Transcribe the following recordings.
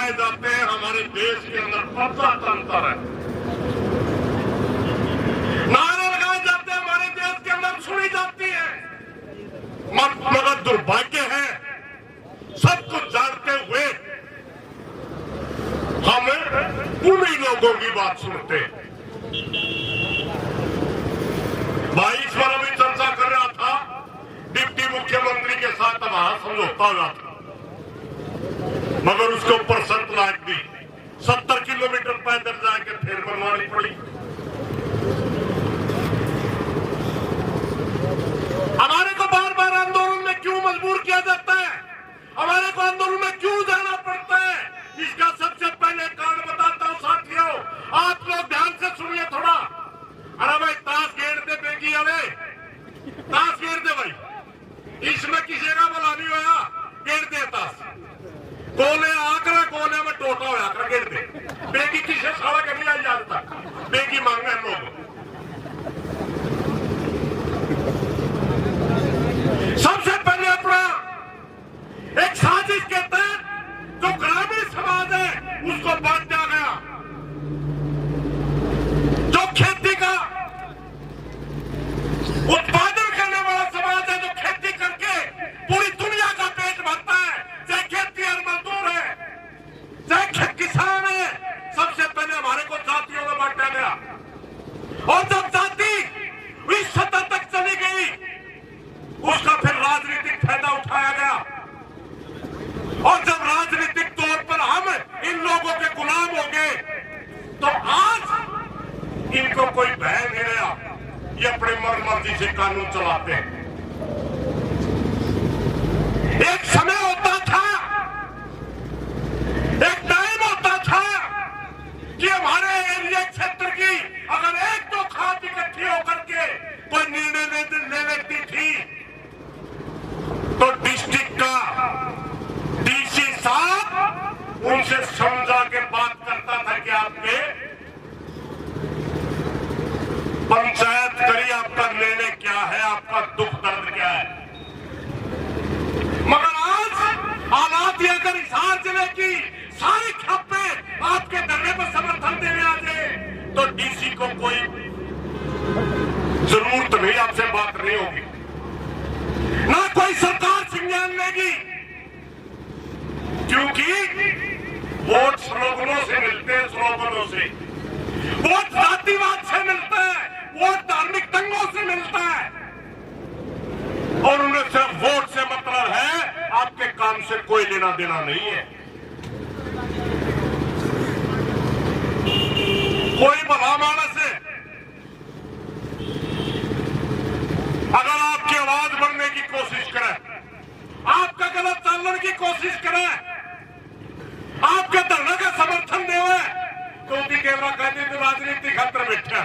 लगाए जाते हैं, हमारे देश के अंदर प्रजातंत्र है। नारे लगाए जाते हैं, हमारे देश के अंदर सुनी जाती है। मगर दुर्भाग्य है, सब कुछ जानते हुए हम उन्हीं लोगों की बात सुनते। भाई इस पर अभी चर्चा कर रहा था, डिप्टी मुख्यमंत्री के साथ हमारा समझौता हुआ था, मगर उसके ऊपर शर्त लायक दी 70 किलोमीटर पैदल जाके फिर बनवानी पड़ी। हमारे को बार बार आंदोलन में क्यों मजबूर किया जाता है, हमारे को आंदोलन में क्यों जाना पड़ता है, इसका सबसे पहले कारण बताता हूं साथियों, आप लोग ध्यान से सुनिए थोड़ा। अरे भाई ताश खेल दे बेगी, अरे ताश खेल दे भाई, इसमें किसी का भला नहीं होया, खेल दे ताश। कोने आकर कोने में टोटा होया कर खेल दे बेगी, किसे साला के नहीं आई आज तक बेगी मांगे हम लोग। सबसे पहले अपना एक साजिश के तहत जो ग्रामीण समाज है उसको बांट दिया गया, जो खेती का उत्पादन करने वाला समाज है, जो खेती करके पूरी दुनिया का पेट भरता है, चाहे खेती और मजदूर है, चाहे किसान है, सबसे पहले हमारे को जातियों में बांटा गया। और जब जाति 20 सदी तक चली गई, उसका फिर राजनीतिक फायदा उठाया गया। और जब राजनीतिक तौर पर हम इन लोगों के गुलाम हो गए, तो आज इनको कोई भय नहीं रहा, ये अपनी मर्जी से कानून चलाते हैं। एक समय होता था, एक टाइम होता था कि हमारे एरिया क्षेत्र की अगर एक दो खाद इकट्ठी होकर के कोई निर्णय ले लेती थी, तो डिस्ट्रिक्ट का डीसी साहब उनसे समझा के बात करता था कि आपके पंचायत करिए, आपका निर्णय क्या है, आपका दुख दर्द क्या है। मगर आज हालात ये अगर हिसार जिले की सारी खप्पे आपके धरने पर समर्थन देने आ जाए, तो डीसी को कोई जरूरत नहीं, आपसे बात नहीं होगी, ना कोई सरकार संज्ञान लेगी, क्योंकि वोट स्लोगनों से मिलते हैं, स्लोगनों से वोट जातिवाद से मिलता है, वोट धार्मिक दंगों से मिलता है, और उन्हें सिर्फ वोट से मतलब है, आपके काम से कोई लेना देना नहीं है। कोई भला मानस है अगर आपकी आवाज बढ़ने की कोशिश करे, आपका गलत चालन की कोशिश करे, आपके धरने का समर्थन दे, तो उनकी कैमरा कहते थे राजनीति खतर बैठा,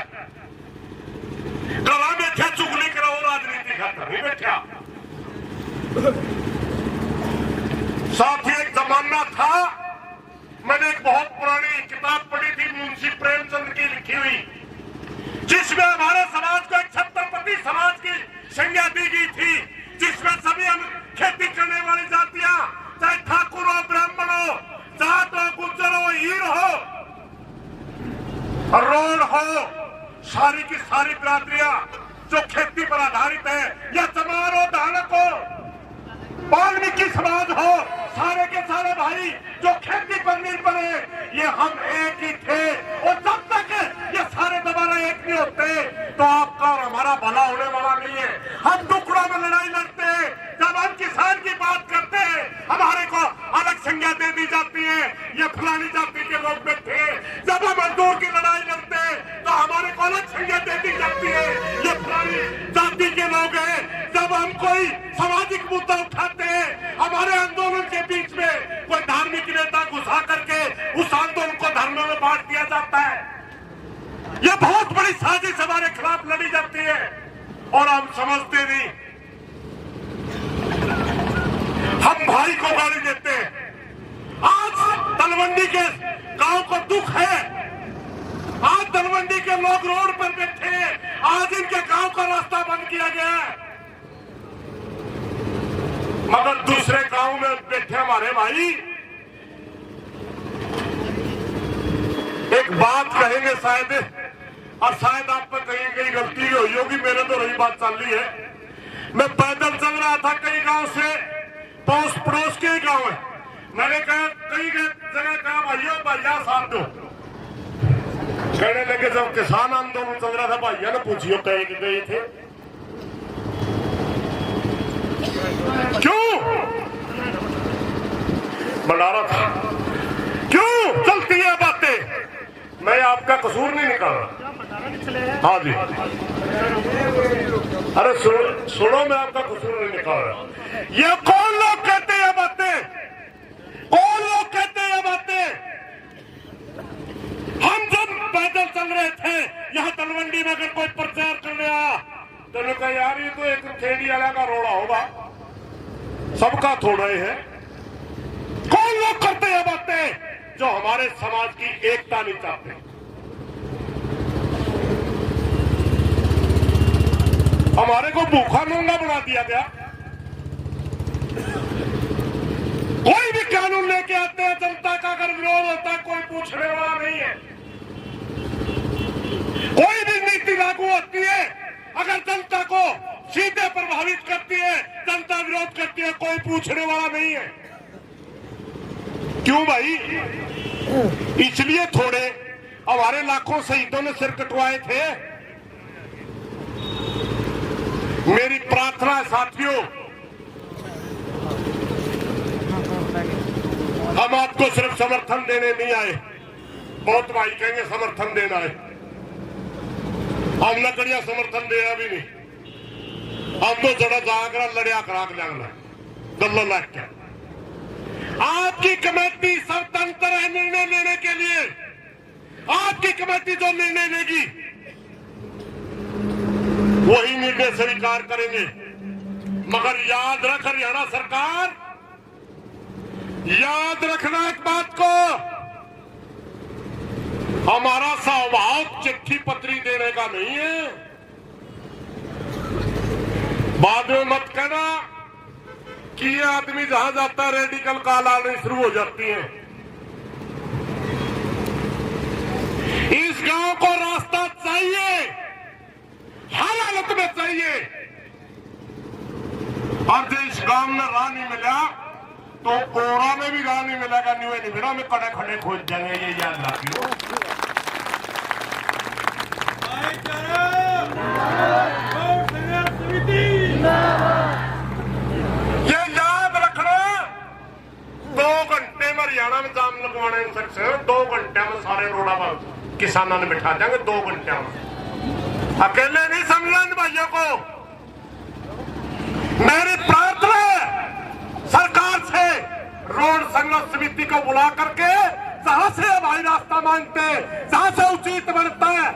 गला बैठा चुगली करो, राजनीति खतर नहीं बैठा। साथ ही एक जमाना था, मैंने एक बहुत पुरानी किताब पढ़ी थी मुंशी प्रेमचंद की लिखी हुई, जिसमें हमारे समाज को एक छत्रपति समाज की संज्ञा दी गई थी, जिसमें सभी हम खेती करने वाली जातियां, चाहे ठाकुर हो, ब्राह्मण हो, जाट हो, गुज्जर हो, हीर हो, रोड हो, सारी की सारी बिरादरियां जो खेती पर आधारित है, या चमार हो, धानक हो, वाल्मीकि समाज हो, सारे के सारे भाई जो खेती पर निर्भर है, ये हम एक ही थे। और जब तक ये सारे दोबारा एक नहीं होते, तो आपका और हमारा भला होने वाला नहीं है। हम टुकड़ों में लड़ाई लड़ते हैं, जब हम किसान की बात करते हैं हमारे को अलग संज्ञा दे दी जाती है, ये फलानी जाति के लोग बैठे। जब हम मजदूर की लड़ाई लड़ते हैं तो हमारे को अलग संज्ञा दे दी जाती है, ये फलानी जाति के लोग हैं। जब हम कोई सामाजिक मुद्दा उठाते हैं, हमारे आंदोलन के बीच में कोई धार्मिक नेता घुसा करके उस आंदोलन को धर्मों में बांट दिया जाता है। ये बहुत बड़ी साजिश हमारे खिलाफ लड़ी जाती है और हम समझते नहीं। हम भाई को गाली देते हैं। आज तलवंडी के गांव को दुख है, आज तलवंडी के लोग रोड पर बैठे हैं, आज इनके गांव का रास्ता बंद किया गया है, मगर दूसरे गांव में बैठे हमारे भाई एक बात कहेंगे शायद, और शायद आप पर कहीं कहीं गलती हुई होगी, मेरे तो रही बात चल रही है। मैं पैदल चल रहा था कई गांव से, पड़ोस पड़ोस के गांव है, मैंने कहा कई जगह कहा भाइयों भैया साथ दो, कहने लगे जब किसान आंदोलन चल रहा था भैया ने पूछियो कहे कि गए थे क्यों बना रहा था, क्यों चलती है बातें, मैं आपका कसूर नहीं निकाल रहा। हाँ जी, अरे सुनो मैं आपका कसूर नहीं निकाल रहा। ये कौन लोग कहते हैं बातें, कौन लोग कहते हैं बातें? हम जब पैदल चल रहे थे यहाँ तलवंडी में, अगर कोई प्रचार करने आया तो कहा यार ये तो एक खेड़ी वाला का रोड़ा होगा, सबका थोड़ा ही है। कौन लोग करते हैं बातें जो हमारे समाज की एकता नहीं चाहते? हमारे को भूखा नंगा बना दिया गया। कोई भी कानून लेके आते हैं, जनता का अगर विरोध होता है कोई पूछने वाला नहीं है। कोई भी नीति लागू होती है, अगर जनता को सीधे प्रभावित करती है, जनता विरोध करती है, कोई पूछने वाला नहीं है। क्यों भाई? इसलिए थोड़े हमारे लाखों शहीदों ने सिर कटवाए थे। मेरी प्रार्थना है साथियों, हम आपको सिर्फ समर्थन देने नहीं आए, बहुत भाई कहेंगे समर्थन देना है, हम लकड़िया समर्थन देना भी नहीं, हम तो जड़ा जागरा लड़िया कराक जागना गल्ला लाख क्या। आपकी कमेटी स्वतंत्र है निर्णय लेने के लिए, आपकी कमेटी जो निर्णय लेगी वही निर्णय स्वीकार करेंगे। मगर याद रख हरियाणा सरकार, याद रखना एक बात को, हमारा स्वभाव चिट्ठी पत्री देने का नहीं है। बाद में मत कहना कि ये आदमी जहां जाता है रेडिकल कॉल आनी शुरू हो जाती है। इस गांव को रास्ता चाहिए, हर हालत में चाहिए, और जो इस गांव में राह नहीं मिला तो कोरा में भी राह नहीं मिलेगा, नहीं मिला में कड़े खड़े खोज जाएंगे, ये याद रखियो। ये याद रखना, 2 घंटे में हरियाणा में जाम लगवाना इन सकते, 2 घंटे में सारे रोड़ा पर किसानों ने बिठा देंगे, 2 घंटे में। अकेले नहीं समझना भाइयों को। मेरी प्रार्थना है सरकार से, रोड संघर्ष समिति को बुला करके जहां से भाई रास्ता मांगते हैं, जहां से उचित बनता है,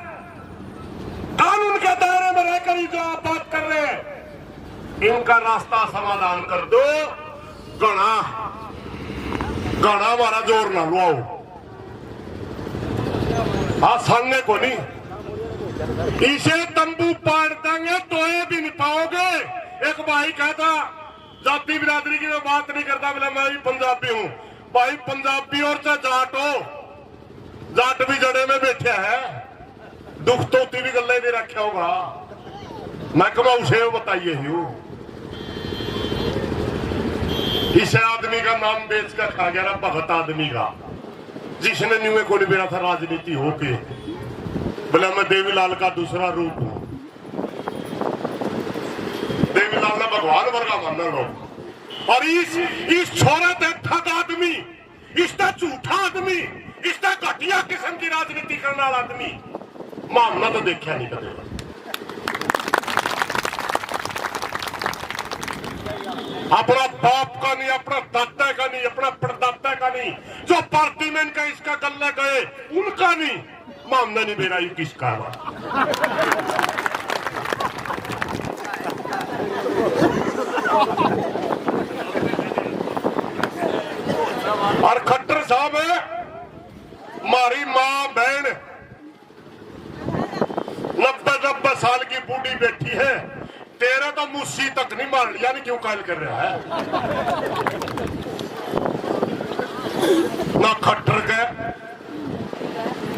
कानून के दायरे में रहकर ही जो आप बात कर रहे हैं, इनका रास्ता समाधान कर दो। गणा हमारा जोर ना लो, हाँ सामने को नहीं, इसे तंबू पाड़ देंगे तो ये भी नहीं पाओगे। एक भाई कहता जाति बिरादरी की मैं बात नहीं करता, बोला मैं भी पंजाबी हूं। भाई पंजाबी और चाहे जाट हो, जाट भी जड़े में बैठे है, दुख तो भी गले दे रखा होगा। मैं कमा उसे बताइए ही, इस आदमी का नाम बेच कर खा गया, भगत आदमी का, जिसने न्यू को नहीं बेरा था राजनीति होके, बोला मैं देवीलाल का दूसरा रूप हूं। देवीलाल ने भगवान वर्गा मानना लोग, और इस छोरा थे ठग आदमी, इसका झूठा आदमी, इसका घटिया किस्म की राजनीति करने वाला आदमी मामला तो देखा नहीं करेगा। अपना बाप का नहीं, अपना दादा का नहीं, अपना परदादा का नहीं, जो पार्टी में इनका इसका गले गए उनका नहीं, मामला नहीं बेरा ये किसका है। और खट्टर साहब है, हमारी मां बहन 90 साल की बूढ़ी बैठी है, तेरा तो मुस्सी तक नहीं मार लिया, नहीं क्यों कायल कर रहा है? ना खट्टर के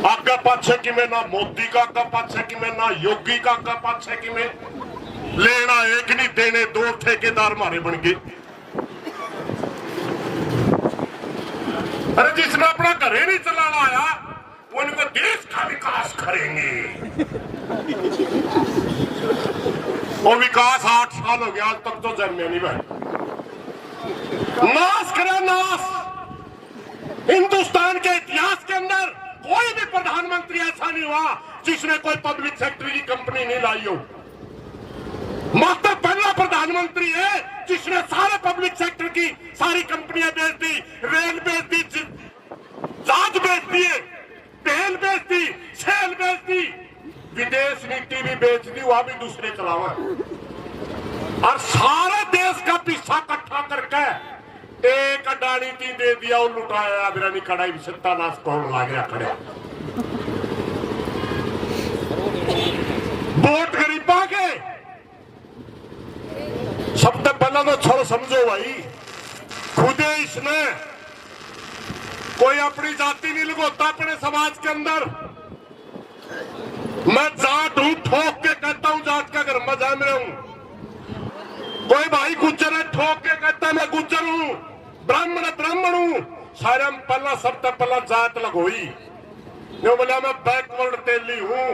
आगे पाछे किमें, ना मोदी काका पाछे किमें, ना योगी काका पाछे किमें। लेना एक नहीं देने दो, ठेकेदार मारे बन गए। अरे जिसने अपना घर ही नहीं चलाना आया वो इनको देश का विकास करेंगे। और विकास 8 साल हो गया आज तक तो जन्मे नहीं भाई। नाश करे नाश। हिंदुस्तान के इतिहास के अंदर कोई भी प्रधानमंत्री ऐसा नहीं हुआ जिसने कोई पब्लिक सेक्टर की कंपनी नहीं लाई हो। मात्र पहला प्रधानमंत्री है जिसने सारे पब्लिक सेक्टर की सारी कंपनियां बेच दी, रेल बेच दी, जहाज बेच दिए, तेल बेच दी, सेल बेच दी, विदेश नीति भी बेच दी, वह भी दूसरे चलावा। और सारे देश का पैसा इकट्ठा करके एक अडानी ती दे दिया और लुटाया। अभी कड़ाई सत्तानाश कौन ला गया खड़े। वोट गरीबा के सबसे पहला तो छोड़ समझो भाई, खुदे इसने कोई अपनी जाति नहीं लगोता अपने समाज के अंदर। मैं जाट हूं, ठोक के कहता हूं जाट का घर मजा में हूं। कोई भाई गुज्जर है, ठोक के कहता है मैं गुज्जर हूं, ब्राह्मण है ब्राह्मण हूं। सारे हम पहला सबसे पहला जात लगोई। जो बोला मैं बैकवर्ड तेली हूं।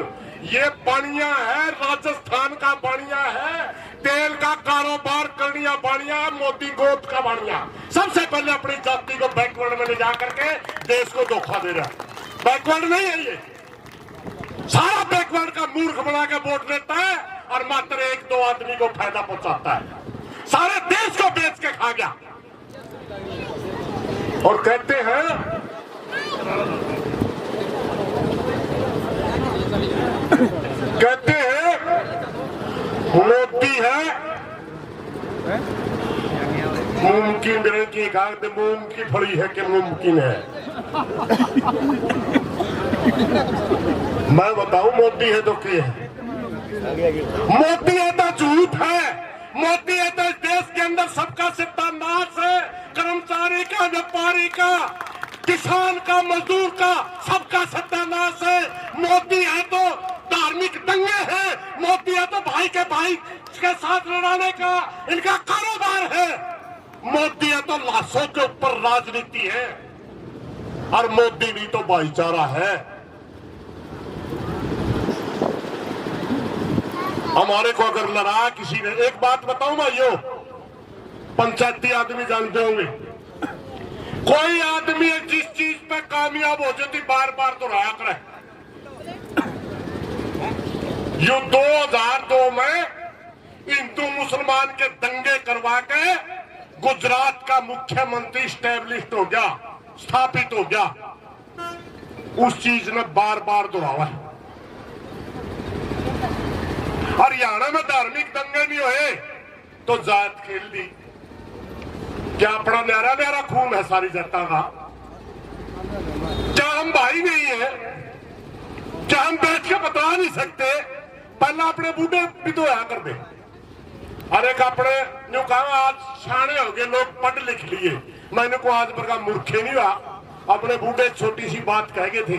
ये बाणिया है, राजस्थान का बाणिया है, तेल का कारोबार करनिया बाणिया, मोदी गोद का बाणिया। सबसे पहले अपनी जाति को बैकवर्ड में ले जा करके देश को धोखा दे रहा। बैकवर्ड नहीं है ये, सारा बैकवर्ड का मूर्ख बना के वोट लेता है और मात्र 1-2 आदमी को फायदा पहुंचाता है। सारे देश को बेच के खा गया। और कहते हैं मोदी है मुमकिन की गांव मूंग की फड़ी है कि मुमकिन है। मैं बताऊं मोदी है तो क्या है? मोदी है तो झूठ है। मोदी है तो इस देश के अंदर सबका सत्यानाश है। कर्मचारी का, व्यापारी का, किसान का, मजदूर का, सबका सत्यानाश है। मोदी है तो धार्मिक दंगे हैं। मोदी है तो भाई के भाई के साथ लड़ाने का इनका कारोबार है। मोदी है तो लाशों के ऊपर राजनीति है। और मोदी नहीं तो भाईचारा है। हमारे को अगर लड़ा किसी ने, एक बात बताऊं भाइयों, पंचायती आदमी जानते होंगे, कोई आदमी जिस चीज पे कामयाब हो जाती बार बार दोहराया करे। यो 2002 में हिंदू मुसलमान के दंगे करवा के गुजरात का मुख्यमंत्री स्टैब्लिश हो गया, स्थापित हो गया। उस चीज ने बार बार दोहरावा। हरियाणा में धार्मिक दंगे नहीं हुए तो जात खेल दी। क्या अपना न्यारा न्यारा खून है सारी जनता का? क्या हम भाई नहीं है? क्या हम बैठ के बता नहीं सकते? पहला अपने बूढ़े भी तो आया कर दे। अरे अपने जो कहा आज सियाने हो गए लोग, पढ़ लिख लिए। मैंने को आज पर का मूर्खे नहीं हुआ। अपने बूढ़े छोटी सी बात कह गए थे,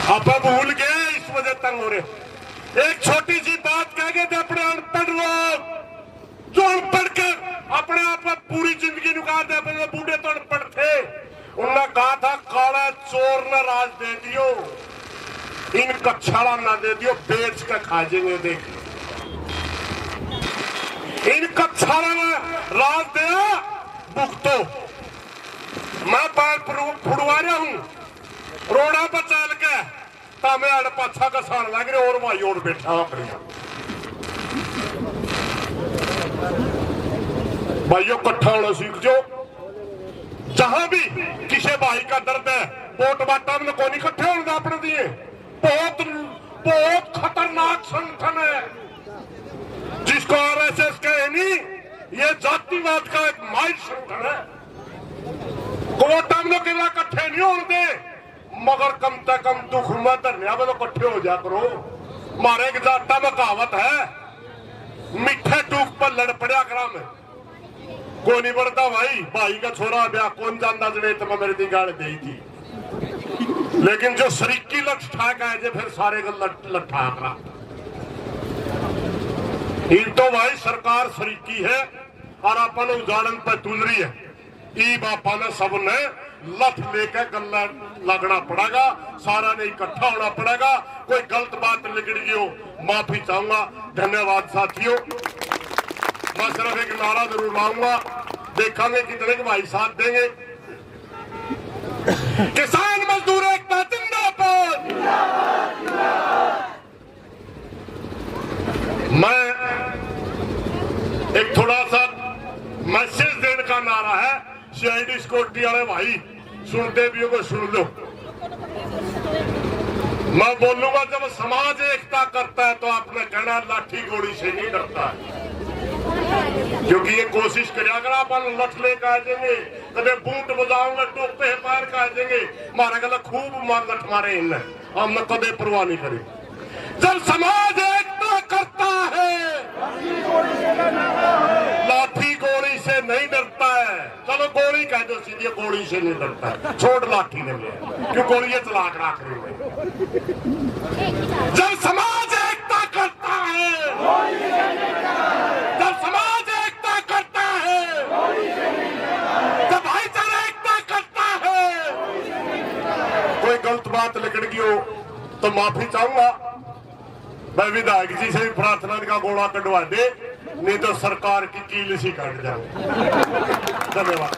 अब भूल गए, इस वजह तंग हो रहे। एक छोटी सी बात कह गए थे अपने अनपढ़ लोग, जो अनपढ़ कर अपने आप में पूरी जिंदगी नुका दे। अपने बूढ़े तो अनपढ़ थे। उन्होंने कहा था काला चोर ने राज दे दियो, इन कछाड़ा ना दे दियो, बेच के खा जाएंगे। देख इन कछाड़ा ने राज दिया, भुगतो। मैं पैर फुड़वा रहा हूं रोड़ा पर चल के, तामे आड़ पाछा का साड़ लग रहे और भाई और बैठा अपने भाइयों कट्ठा होना सीख जाओ। जहां भी किसी भाई का दर्द है, वोट बाटा में को नहीं इकट्ठे होने अपने दिए। बहुत बहुत खतरनाक संगठन है जिसको आरएसएस कहे नहीं, ये जातिवाद का एक माइल संगठन है। कोटा में किला इकट्ठे नहीं होने दे, मगर कम से कम दुख में धरने में तो इकट्ठे हो जा करो। मारे एक जाटा में कहावत है, मिठे टूक पर लड़ पड़ा करा में को नहीं बढ़ता। भाई भाई का छोरा ब्याह कौन जानता जने तो मेरी दी गाड़ दी थी। लेकिन जो शरीकी लठ ठाक है जे फिर सारे लठाकरा तो भाई सरकार शरीकी है और अपन उजाड़न पे तुल रही है। ई बापा ने सब ने लठ लेकर गला लगना पड़ेगा, सारा ने इकट्ठा होना पड़ेगा। कोई गलत बात निकल गई हो माफी चाहूंगा। धन्यवाद साथियों। मैं सिर्फ एक नारा जरूर लाऊंगा, देखेंगे कितने के भाई साथ देंगे। किसान मजदूर एकता जिंदाबाद। मैं एक थोड़ा सा मैसेज देने का नारा है, सीआईडी सिक्योरिटी वाले भाई सुनते भी हो, सुन लो। मैं बोलूंगा जब समाज एकता करता है तो आपने कहना लाठी गोली से नहीं डरता है, क्योंकि ये कोशिश करिए अगर आप लठ लेकर आ जाएंगे, कदे बूट बजाऊंगे, टोपे पैर का आ जाएंगे, मारा गला खूब मार लठ मारे इनने, हमने कदे परवाह नहीं करी। जब समाज एकता करता है लाठी गोली से नहीं डरता है। चलो गोली कह दो सीधी, गोली से नहीं डरता है, छोड़ लाठी ने क्यों गोली चला कर आख रही है। जब समाज एकता करता है, जब समाज एकता करता है, जब भाईचारा एकता करता है, कोई गलत बात निकल गई हो तो माफी चाहूंगा। मैं विधायक जी से भी प्रार्थना का गोला कटवा दे, नहीं तो सरकार की कील सी काट जाऊंगा। धन्यवाद।